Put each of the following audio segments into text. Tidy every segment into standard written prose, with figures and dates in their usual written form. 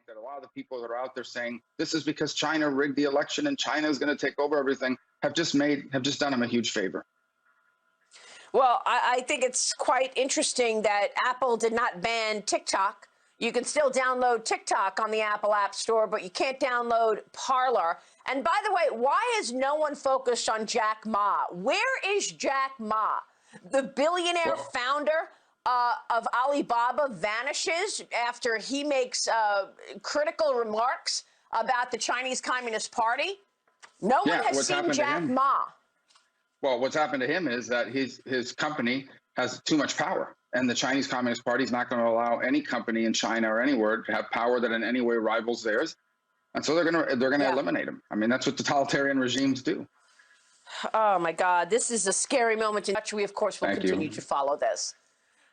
that a lot of the people that are out there saying this is because China rigged the election and China is going to take over everything have just done him a huge favor. Well, I think it's quite interesting that Apple did not ban TikTok. You can still download TikTok on the Apple App Store, but you can't download Parler. And by the way, why is no one focused on Jack Ma? Where is Jack Ma? The billionaire founder of Alibaba vanishes after he makes critical remarks about the Chinese Communist Party. No one has seen Jack Ma. Well, what's happened to him is that his company has too much power, and the Chinese Communist Party is not going to allow any company in China or anywhere to have power that in any way rivals theirs, and so they're going to eliminate him. I mean, that's what totalitarian regimes do. Oh my God, this is a scary moment in which we, of course, will continue to follow this.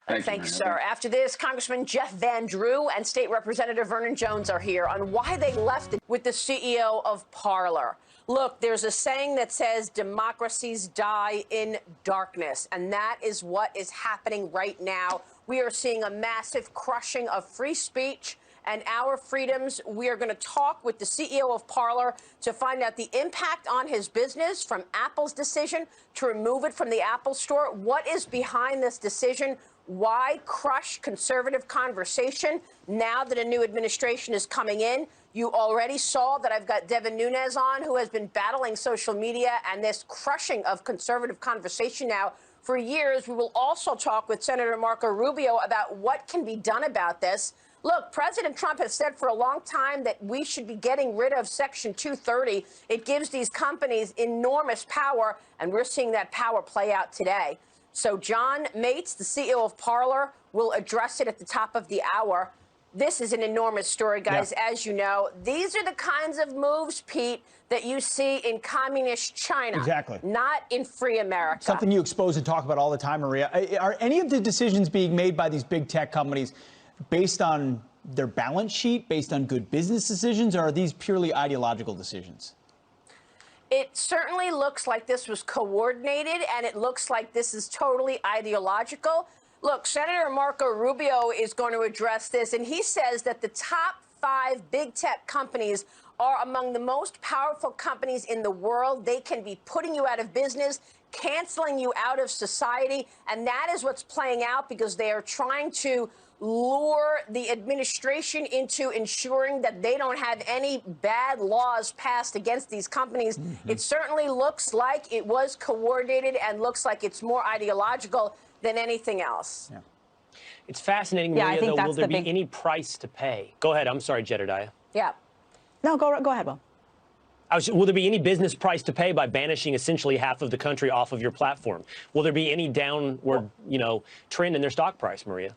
Thank you, sir. After this, Congressman Jeff Van Drew and State Representative Vernon Jones are here on why they left it with the CEO of Parler. Look, there's a saying that says democracies die in darkness, and that is what is happening right now. We are seeing a massive crushing of free speech and our freedoms. We are going to talk with the CEO of Parler to find out the impact on his business from Apple's decision to remove it from the Apple Store. What is behind this decision? Why crush conservative conversation now that a new administration is coming in? You already saw that I've got Devin Nunes on, who has been battling social media and this crushing of conservative conversation now for years. We will also talk with Senator Marco Rubio about what can be done about this. Look, President Trump has said for a long time that we should be getting rid of Section 230. It gives these companies enormous power, and we're seeing that power play out today. So John Mates, the CEO of Parler, will address it at the top of the hour. This is an enormous story, guys. Yeah. As you know, these are the kinds of moves, Pete, that you see in communist China. Exactly. Not in free America. Something you expose and talk about all the time, Maria. Are any of the decisions being made by these big tech companies based on their balance sheet, based on good business decisions, or are these purely ideological decisions? It certainly looks like this was coordinated, and it looks like this is totally ideological. Look, Senator Marco Rubio is going to address this, and he says that the top 5 big tech companies are among the most powerful companies in the world. They can be putting you out of business, canceling you out of society, and that is what's playing out because they are trying to lure the administration into ensuring that they don't have any bad laws passed against these companies. It certainly looks like it was coordinated and looks like it's more ideological than anything else. Yeah. It's fascinating, Maria, though, will there be any price to pay? Go ahead. I'm sorry, Jedediah. Yeah. No, go ahead, Will. Will there be any business price to pay by banishing essentially half of the country off of your platform? Will there be any downward, trend in their stock price, Maria?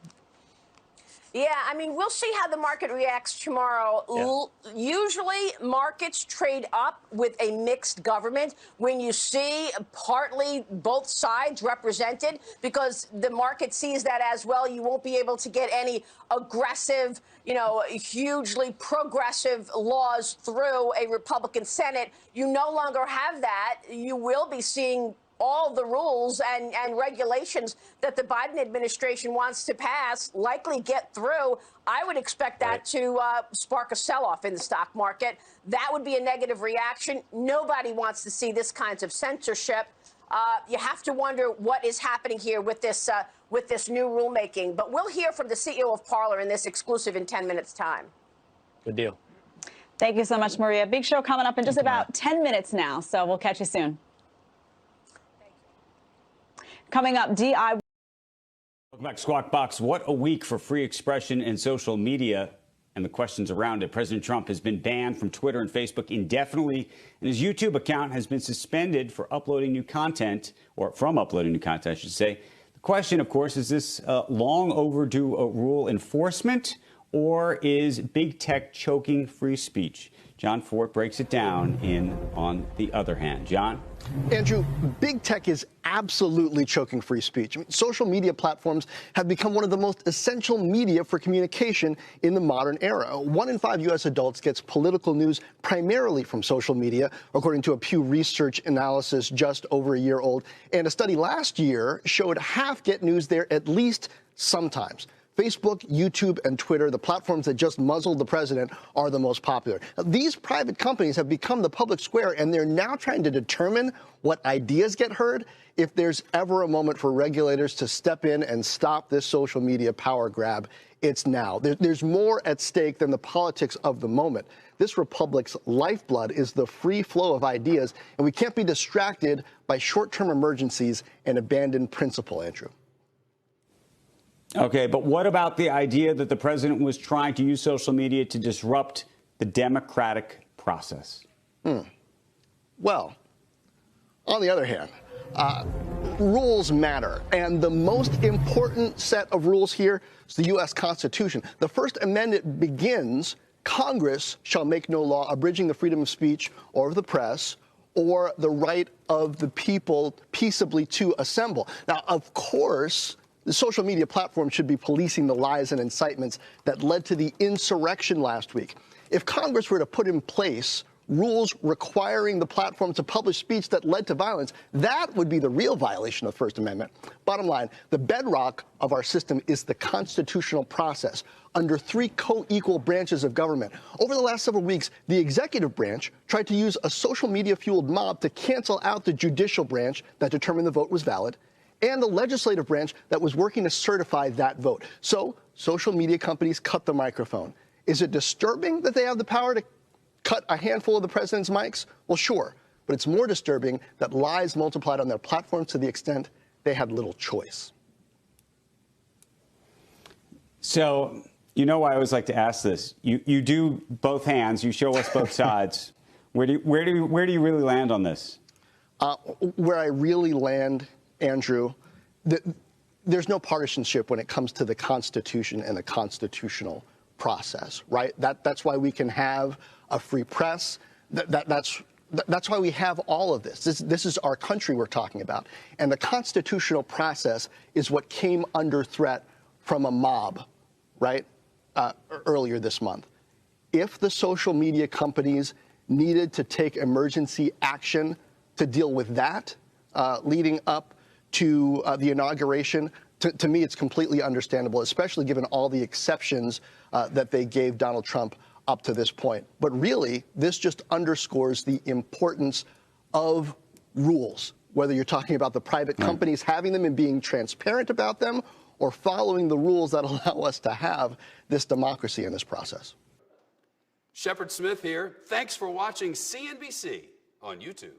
Yeah, I mean, we'll see how the market reacts tomorrow. Yeah. Usually, markets trade up with a mixed government when you see partly both sides represented, because the market sees that as well. You won't be able to get any aggressive, hugely progressive laws through a Republican Senate. You no longer have that. You will be seeing all the rules and regulations that the Biden administration wants to pass likely get through. I would expect that to spark a sell-off in the stock market. That would be a negative reaction. Nobody wants to see this kinds of censorship. You have to wonder what is happening here with this new rulemaking. But we'll hear from the CEO of Parler in this exclusive in 10 minutes' time. Good deal. Thank you so much, Maria. Big show coming up in just about 10 minutes now, so we'll catch you soon. Coming up, DI. Welcome back, Squawk Box. What a week for free expression and social media and the questions around it. President Trump has been banned from Twitter and Facebook indefinitely, and his YouTube account has been suspended for uploading new content, or from uploading new content, I should say. The question, of course, is this long overdue rule enforcement, or is big tech choking free speech? John Fort breaks it down in On the Other Hand. John? Andrew, big tech is absolutely choking free speech. I mean, social media platforms have become one of the most essential media for communication in the modern era. 1 in 5 U.S. adults gets political news primarily from social media, according to a Pew Research analysis just over a year old. And a study last year showed half get news there at least sometimes. Facebook, YouTube, and Twitter, the platforms that just muzzled the president, are the most popular. Now, these private companies have become the public square, and they're now trying to determine what ideas get heard. If there's ever a moment for regulators to step in and stop this social media power grab, it's now. There's more at stake than the politics of the moment. This republic's lifeblood is the free flow of ideas, and we can't be distracted by short-term emergencies and abandoned principle, Andrew. Okay, but what about the idea that the president was trying to use social media to disrupt the democratic process? Well, on the other hand, rules matter, and the most important set of rules here is the U.S. Constitution. The First Amendment begins, Congress shall make no law abridging the freedom of speech or of the press or the right of the people peaceably to assemble. Now, of course, the social media platform should be policing the lies and incitements that led to the insurrection last week. If Congress were to put in place rules requiring the platform to publish speech that led to violence, that would be the real violation of the First Amendment. Bottom line, the bedrock of our system is the constitutional process under three co-equal branches of government. Over the last several weeks, the executive branch tried to use a social media-fueled mob to cancel out the judicial branch that determined the vote was valid, and the legislative branch that was working to certify that vote. So social media companies cut the microphone. Is it disturbing that they have the power to cut a handful of the president's mics? Well, sure. But it's more disturbing that lies multiplied on their platforms to the extent they had little choice. So, you know why I always like to ask this? You do both hands. You show us both sides. Where do you really land on this? Where I really land, Andrew, there's no partisanship when it comes to the Constitution and the constitutional process, right? That's why we can have a free press. That's why we have all of this. This is our country we're talking about. And the constitutional process is what came under threat from a mob, right, earlier this month. If the social media companies needed to take emergency action to deal with that leading up to the inauguration, to me, it's completely understandable, especially given all the exceptions that they gave Donald Trump up to this point. But really, this just underscores the importance of rules, whether you're talking about the private companies having them and being transparent about them, or following the rules that allow us to have this democracy in this process. Shepard Smith here. Thanks for watching CNBC on YouTube.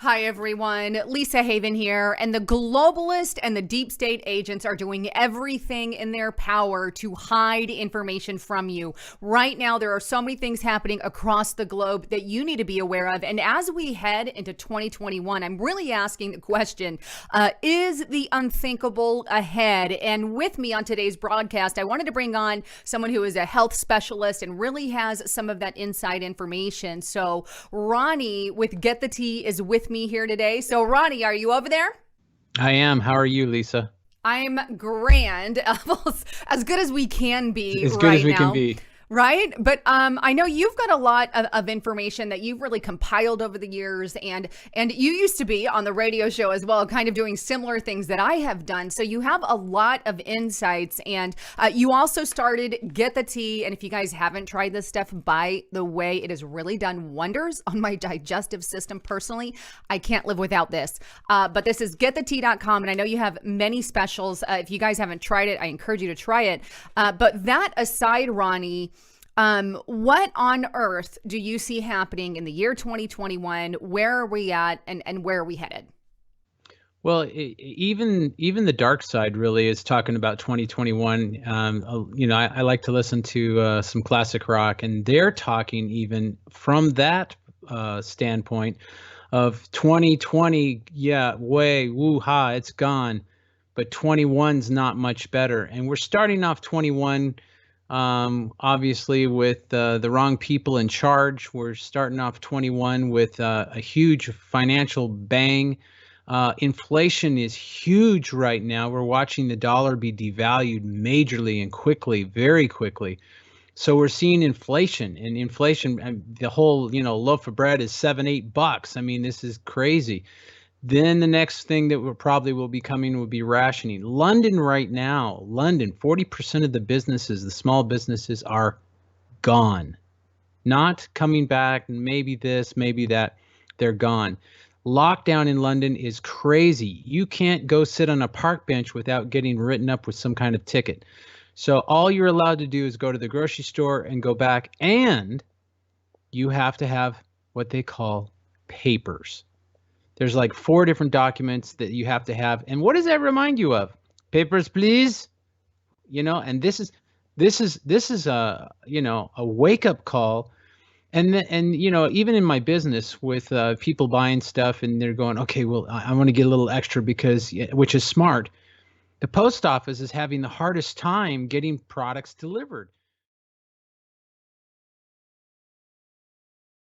Hi, everyone. Lisa Haven here. And the globalist and the deep state agents are doing everything in their power to hide information from you. Right now, there are so many things happening across the globe that you need to be aware of. And as we head into 2021, I'm really asking the question, is the unthinkable ahead? And with me on today's broadcast, I wanted to bring on someone who is a health specialist and really has some of that inside information. So Ronnie with Get the Tea is with me here today. So Ronnie, are you over there? I am. How are you, Lisa? I'm grand. As good as we can be as good as we can be. Right. But I know you've got a lot of information that you've really compiled over the years. And you used to be on the radio show as well, kind of doing similar things that I have done. So you have a lot of insights. And you also started Get the Tea. And if you guys haven't tried this stuff, by the way, it has really done wonders on my digestive system. Personally, I can't live without this. But this is getthetea.com. And I know you have many specials. If you guys haven't tried it, I encourage you to try it. But that aside, Ronnie, what on earth do you see happening in the year 2021? Where are we at and where are we headed? Well, even the dark side really is talking about 2021. I like to listen to some classic rock, and they're talking even from that standpoint of 2020. Yeah, woo-ha, it's gone. But 21's not much better. And we're starting off 21 obviously with the wrong people in charge. We're starting off 21 with a huge financial bang. Inflation is huge right now. We're watching the dollar be devalued majorly and quickly, very quickly. So we're seeing inflation, and the whole, loaf of bread is $7-8. I mean, this is crazy. Then the next thing that will be coming would be rationing. London right now, 40% of the businesses, the small businesses, are gone. Not coming back, maybe this, maybe that. They're gone. Lockdown in London is crazy. You can't go sit on a park bench without getting written up with some kind of ticket. So all you're allowed to do is go to the grocery store and go back, and you have to have what they call papers. There's like 4 different documents that you have to have. And what does that remind you of? Papers, please. And this is a wake-up call. And even in my business with people buying stuff, and they're going, okay, well, I want to get a little extra which is smart. The post office is having the hardest time getting products delivered.